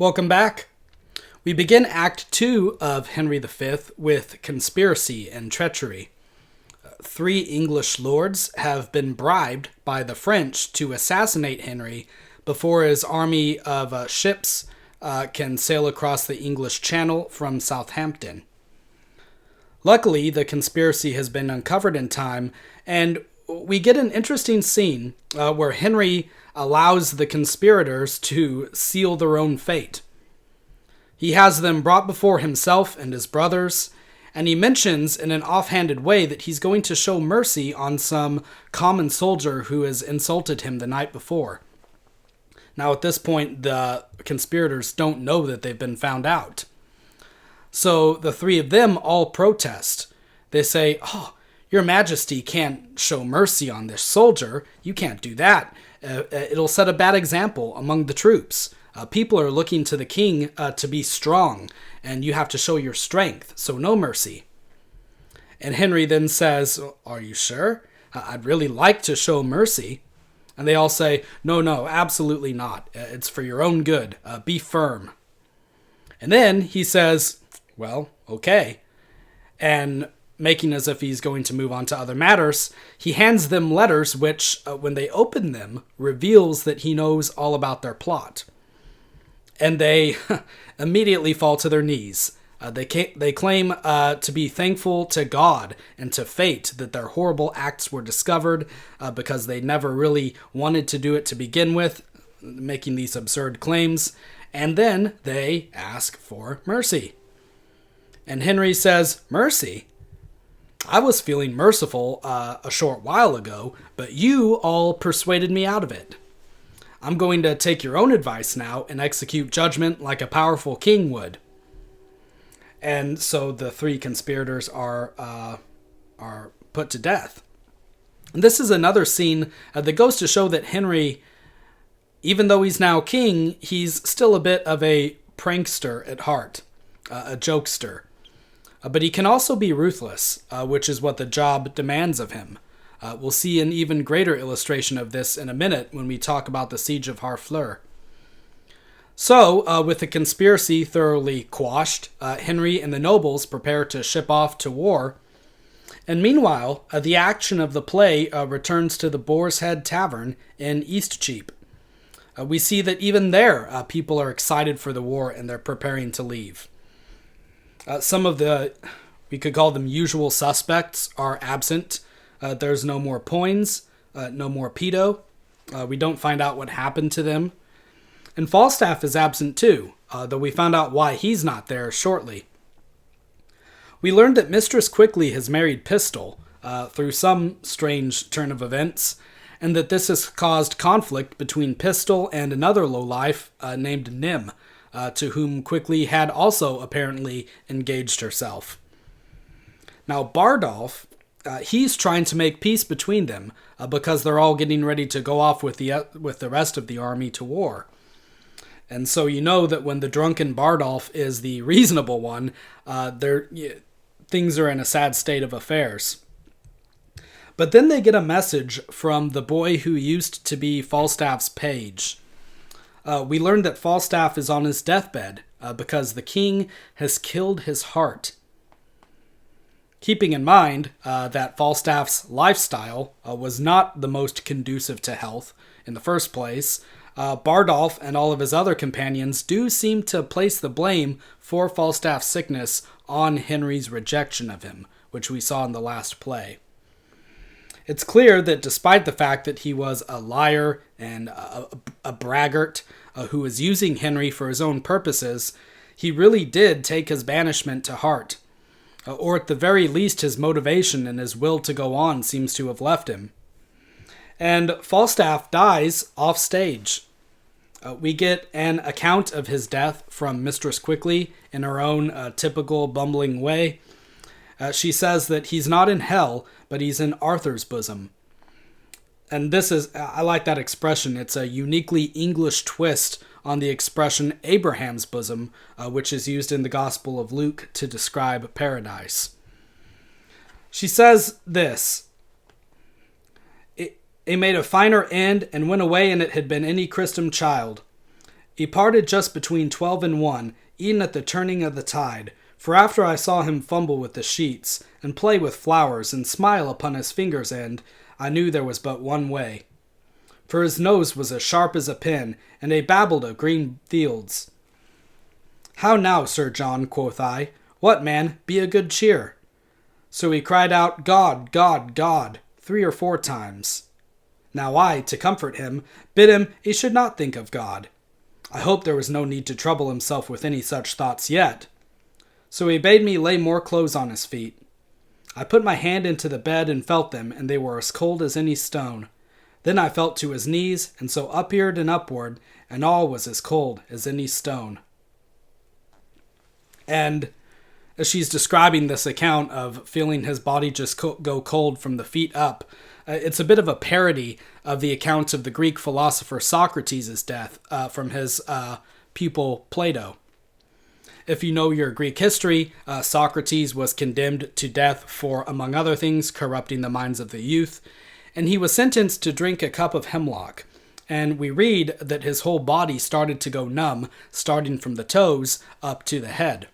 Welcome back. We begin Act 2 of Henry V with conspiracy and treachery. Three English lords have been bribed by the French to assassinate Henry before his army of ships can sail across the English Channel from Southampton. Luckily, the conspiracy has been uncovered in time, and we get an interesting scene where Henry allows the conspirators to seal their own fate. He has them brought before himself and his brothers, and he mentions in an offhanded way that he's going to show mercy on some common soldier who has insulted him the night before. Now, at this point, the conspirators don't know that they've been found out. So the three of them all protest. They say, "Oh, Your Majesty can't show mercy on this soldier. You can't do that. It'll set a bad example among the troops. People are looking to the king to be strong, and you have to show your strength, so no mercy." And Henry then says, "Are you sure? I'd really like to show mercy." And they all say, No, absolutely not. It's for your own good. Be firm." And then he says, "Well, okay." And making as if he's going to move on to other matters, he hands them letters which, when they open them, reveals that he knows all about their plot. And they immediately fall to their knees. They claim to be thankful to God and to fate that their horrible acts were discovered because they never really wanted to do it to begin with, making these absurd claims. And then they ask for mercy. And Henry says, "Mercy? I was feeling merciful a short while ago, but you all persuaded me out of it. I'm going to take your own advice now and execute judgment like a powerful king would." And so the three conspirators are put to death. And this is another scene that goes to show that Henry, even though he's now king, he's still a bit of a prankster at heart, a jokester. But he can also be ruthless, which is what the job demands of him. We'll see an even greater illustration of this in a minute when we talk about the siege of Harfleur. So, with the conspiracy thoroughly quashed, Henry and the nobles prepare to ship off to war. And meanwhile, the action of the play returns to the Boar's Head Tavern in Eastcheap. We see that even there, people are excited for the war and they're preparing to leave. Some of the, we could call them usual suspects, are absent. There's no more Poins, no more Peto. We don't find out what happened to them. And Falstaff is absent too, though we found out why he's not there shortly. We learned that Mistress Quickly has married Pistol through some strange turn of events, and that this has caused conflict between Pistol and another lowlife named Nym, to whom Quickly had also apparently engaged herself. Now Bardolph, he's trying to make peace between them because they're all getting ready to go off with the rest of the army to war. And so you know that when the drunken Bardolph is the reasonable one, things are in a sad state of affairs. But then they get a message from the boy who used to be Falstaff's page. We learned that Falstaff is on his deathbed because the king has killed his heart. Keeping in mind that Falstaff's lifestyle was not the most conducive to health in the first place, Bardolph and all of his other companions do seem to place the blame for Falstaff's sickness on Henry's rejection of him, which we saw in the last play. It's clear that despite the fact that he was a liar and a braggart who was using Henry for his own purposes, he really did take his banishment to heart. Or at the very least his motivation and his will to go on seems to have left him. And Falstaff dies off stage. We get an account of his death from Mistress Quickly in her own typical bumbling way. She says that he's not in hell, but he's in Arthur's bosom. And this is, I like that expression. It's a uniquely English twist on the expression Abraham's bosom, which is used in the Gospel of Luke to describe paradise. She says this: "It made a finer end and went away, and it had been any christom child. He parted just between 12 and 1, e'en at the turning of the tide, for after I saw him fumble with the sheets, and play with flowers, and smile upon his finger's end, I knew there was but one way. For his nose was as sharp as a pin, and they babbled of green fields. How now, Sir John, quoth I, what, man, be a good cheer. So he cried out, God, God, God, 3 or 4 times. Now I, to comfort him, bid him he should not think of God. I hoped there was no need to trouble himself with any such thoughts yet. So he bade me lay more clothes on his feet. I put my hand into the bed and felt them, and they were as cold as any stone. Then I felt to his knees, and so upward and upward, and all was as cold as any stone. And as she's describing this account of feeling his body just go cold from the feet up, it's a bit of a parody of the account of the Greek philosopher Socrates' death from his pupil Plato. If you know your Greek history, Socrates was condemned to death for, among other things, corrupting the minds of the youth, and he was sentenced to drink a cup of hemlock. And we read that his whole body started to go numb, starting from the toes up to the head.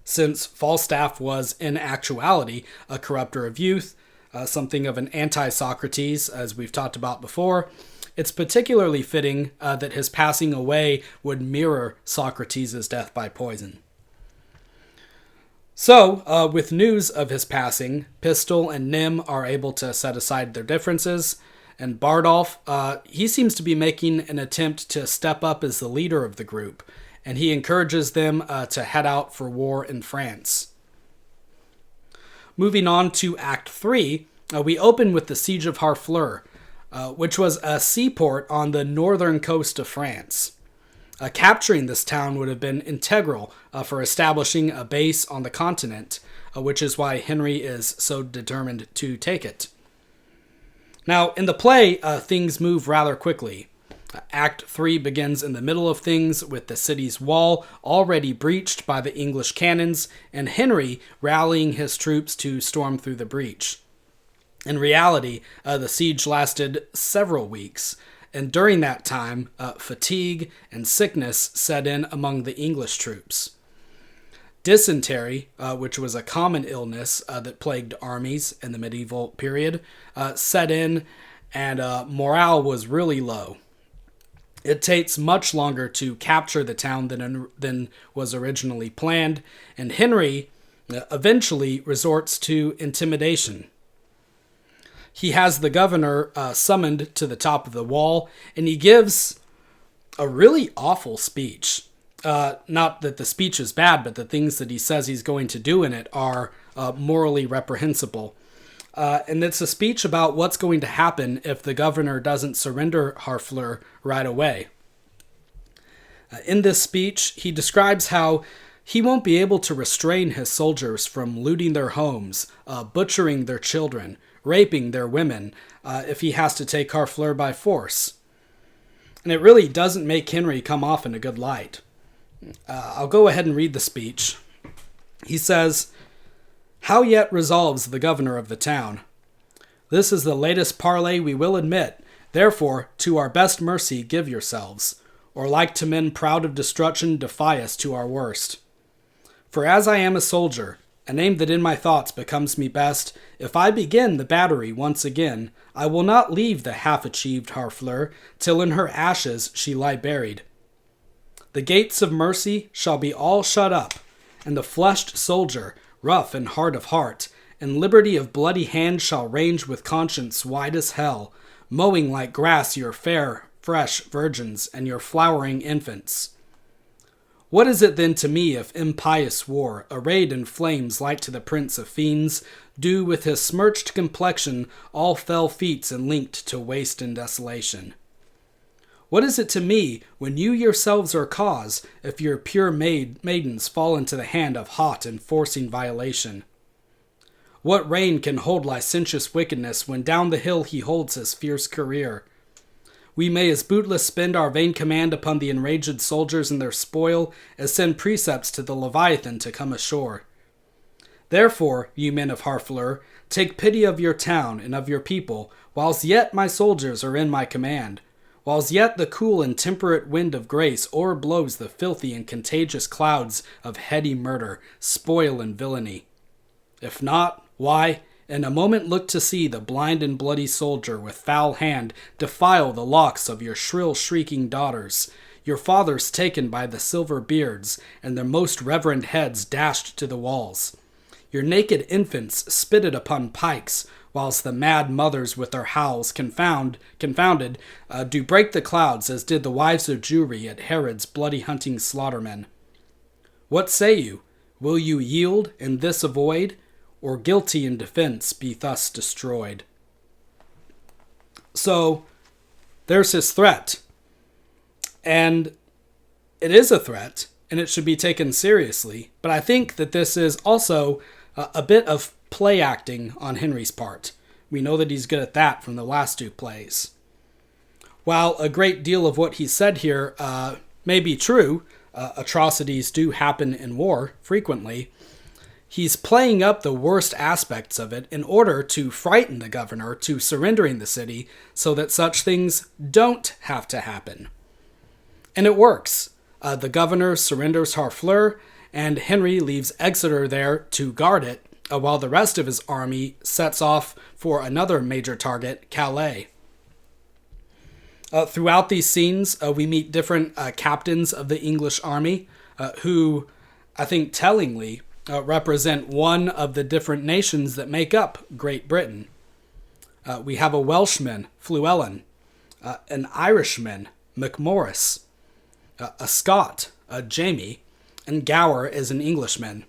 Since Falstaff was, in actuality, a corrupter of youth, something of an anti-Socrates, as we've talked about before, it's particularly fitting that his passing away would mirror Socrates' death by poison. So, with news of his passing, Pistol and Nym are able to set aside their differences, and Bardolph, he seems to be making an attempt to step up as the leader of the group, and he encourages them to head out for war in France. Moving on to Act 3, we open with the Siege of Harfleur, which was a seaport on the northern coast of France. Capturing this town would have been integral for establishing a base on the continent, which is why Henry is so determined to take it. Now, in the play, things move rather quickly. Act 3 begins in the middle of things with the city's wall already breached by the English cannons and Henry rallying his troops to storm through the breach. In reality, the siege lasted several weeks, and during that time, fatigue and sickness set in among the English troops. Dysentery, which was a common illness that plagued armies in the medieval period, set in, and morale was really low. It takes much longer to capture the town than was originally planned, and Henry eventually resorts to intimidation. He has the governor summoned to the top of the wall, and he gives a really awful speech. Not that the speech is bad, but the things that he says he's going to do in it are morally reprehensible. And it's a speech about what's going to happen if the governor doesn't surrender Harfleur right away. In this speech, he describes how he won't be able to restrain his soldiers from looting their homes, butchering their children, raping their women, if he has to take Harfleur by force. And it really doesn't make Henry come off in a good light. I'll go ahead and read the speech. He says, "How yet resolves the governor of the town? This is the latest parley we will admit, therefore to our best mercy give yourselves, or like to men proud of destruction defy us to our worst. For as I am a soldier, a name that in my thoughts becomes me best, if I begin the battery once again, I will not leave the half-achieved Harfleur, till in her ashes she lie buried. The gates of mercy shall be all shut up, and the fleshed soldier, rough and hard of heart, and liberty of bloody hand shall range with conscience wide as hell, mowing like grass your fair, fresh virgins and your flowering infants. What is it then to me if impious war, arrayed in flames like to the prince of fiends, do with his smirched complexion all fell feats and linked to waste and desolation? What is it to me when you yourselves are cause, if your pure maidens fall into the hand of hot and forcing violation? What reign can hold licentious wickedness when down the hill he holds his fierce career? We may as bootless spend our vain command upon the enraged soldiers and their spoil, as send precepts to the Leviathan to come ashore. Therefore, ye men of Harfleur, take pity of your town and of your people, whilst yet my soldiers are in my command, whiles yet the cool and temperate wind of grace o'erblows the filthy and contagious clouds of heady murder, spoil, and villainy. If not, why, in a moment look to see the blind and bloody soldier with foul hand defile the locks of your shrill shrieking daughters, your fathers taken by the silver beards, and their most reverend heads dashed to the walls. Your naked infants spitted upon pikes, whilst the mad mothers with their howls confounded, do break the clouds, as did the wives of Jewry at Herod's bloody hunting slaughtermen. What say you? Will you yield and this avoid, or guilty in defense be thus destroyed? So, there's his threat. And it is a threat, and it should be taken seriously, but I think that this is also a bit of play acting on Henry's part. We know that he's good at that from the last two plays. While a great deal of what he said here may be true, atrocities do happen in war frequently, he's playing up the worst aspects of it in order to frighten the governor to surrendering the city so that such things don't have to happen. And it works. The governor surrenders Harfleur, and Henry leaves Exeter there to guard it, while the rest of his army sets off for another major target, Calais. Throughout these scenes, we meet different captains of the English army who, I think tellingly, represent one of the different nations that make up Great Britain. We have a Welshman, Fluellen, an Irishman, Macmorris, a Scot, Jamie, and Gower is an Englishman.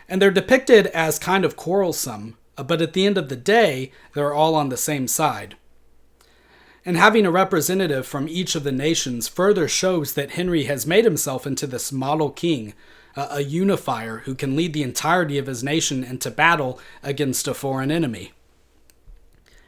And they're depicted as kind of quarrelsome, but at the end of the day, they're all on the same side. And having a representative from each of the nations further shows that Henry has made himself into this model king, a unifier who can lead the entirety of his nation into battle against a foreign enemy.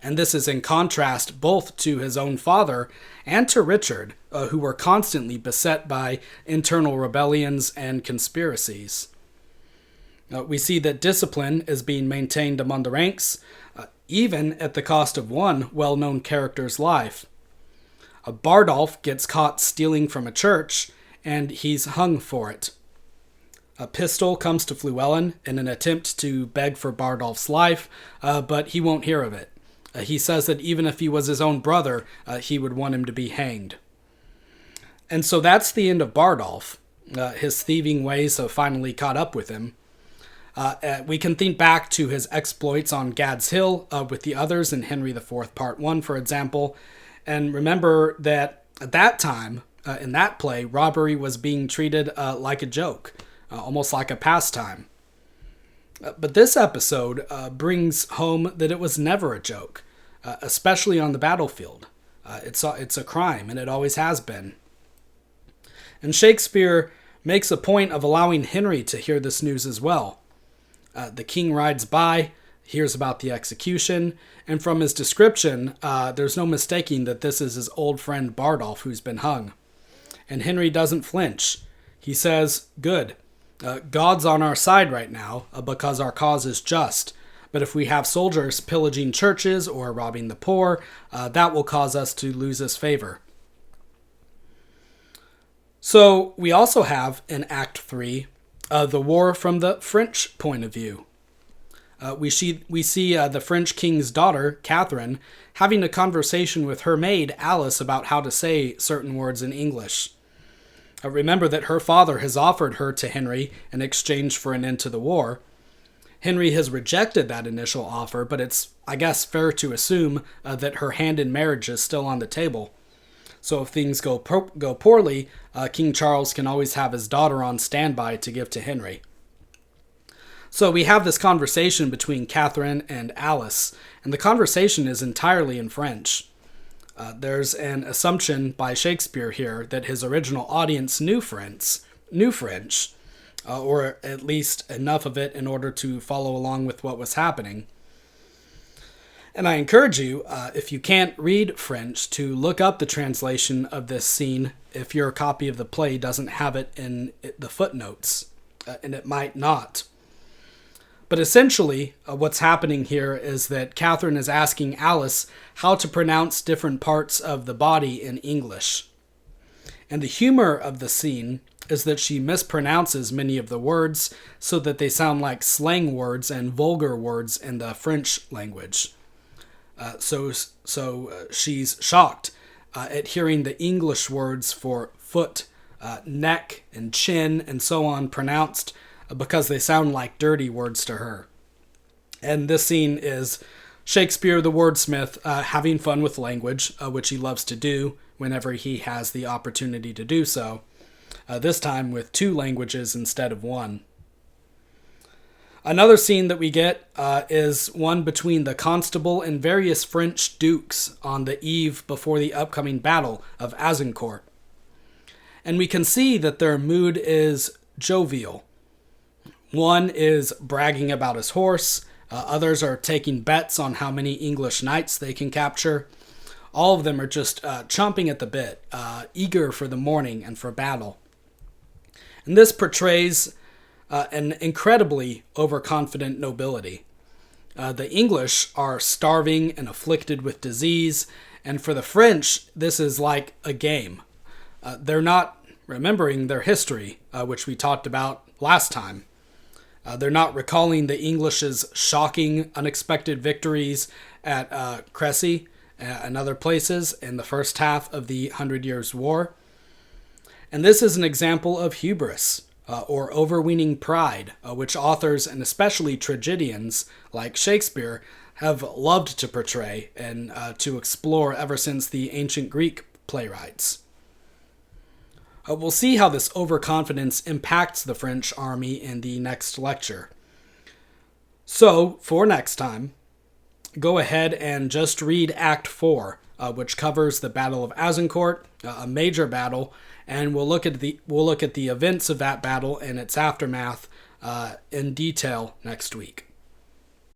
And this is in contrast both to his own father and to Richard, who were constantly beset by internal rebellions and conspiracies. We see that discipline is being maintained among the ranks, even at the cost of one well-known character's life. Bardolph gets caught stealing from a church, and he's hung for it. A pistol comes to Fluellen in an attempt to beg for Bardolph's life, but he won't hear of it. He says that even if he was his own brother, he would want him to be hanged. And so that's the end of Bardolph. His thieving ways have finally caught up with him. We can think back to his exploits on Gad's Hill with the others in Henry IV Part 1, for example, and remember that at that time, in that play, robbery was being treated like a joke, almost like a pastime. But this episode brings home that it was never a joke, especially on the battlefield. It's a crime, and it always has been. And Shakespeare makes a point of allowing Henry to hear this news as well. The king rides by, hears about the execution, and from his description, there's no mistaking that this is his old friend Bardolph who's been hung. And Henry doesn't flinch. He says, "Good. God's on our side right now because our cause is just. But if we have soldiers pillaging churches or robbing the poor, that will cause us to lose his favor." So we also have in Act 3 the war from the French point of view. We see the French king's daughter, Catherine, having a conversation with her maid, Alice, about how to say certain words in English. Remember that her father has offered her to Henry in exchange for an end to the war. Henry has rejected that initial offer, but it's, I guess, fair to assume that her hand in marriage is still on the table. So if things go poorly, King Charles can always have his daughter on standby to give to Henry. So we have this conversation between Catherine and Alice, and the conversation is entirely in French. There's an assumption by Shakespeare here that his original audience knew French, or at least enough of it in order to follow along with what was happening. And I encourage you, if you can't read French, to look up the translation of this scene if your copy of the play doesn't have it in the footnotes, and it might not. But essentially, what's happening here is that Catherine is asking Alice how to pronounce different parts of the body in English. And the humor of the scene is that she mispronounces many of the words so that they sound like slang words and vulgar words in the French language. So she's shocked at hearing the English words for foot, neck, and chin, and so on pronounced because they sound like dirty words to her. And this scene is Shakespeare the wordsmith having fun with language, which he loves to do whenever he has the opportunity to do so, this time with 2 languages instead of 1. Another scene that we get is one between the constable and various French dukes on the eve before the upcoming battle of Azincourt. And we can see that their mood is jovial. One is bragging about his horse, others are taking bets on how many English knights they can capture. All of them are just chomping at the bit, eager for the morning and for battle. And this portrays an incredibly overconfident nobility. The English are starving and afflicted with disease, and for the French, this is like a game. They're not remembering their history, which we talked about last time. They're not recalling the English's shocking, unexpected victories at Crécy and other places in the first half of the 100 Years' War. And this is an example of hubris, or overweening pride, which authors and especially tragedians like Shakespeare have loved to portray and to explore ever since the ancient Greek playwrights. We'll see how this overconfidence impacts the French army in the next lecture. So, for next time, go ahead and just read Act 4, which covers the Battle of Azincourt, a major battle, and we'll look at the events of that battle and its aftermath in detail next week.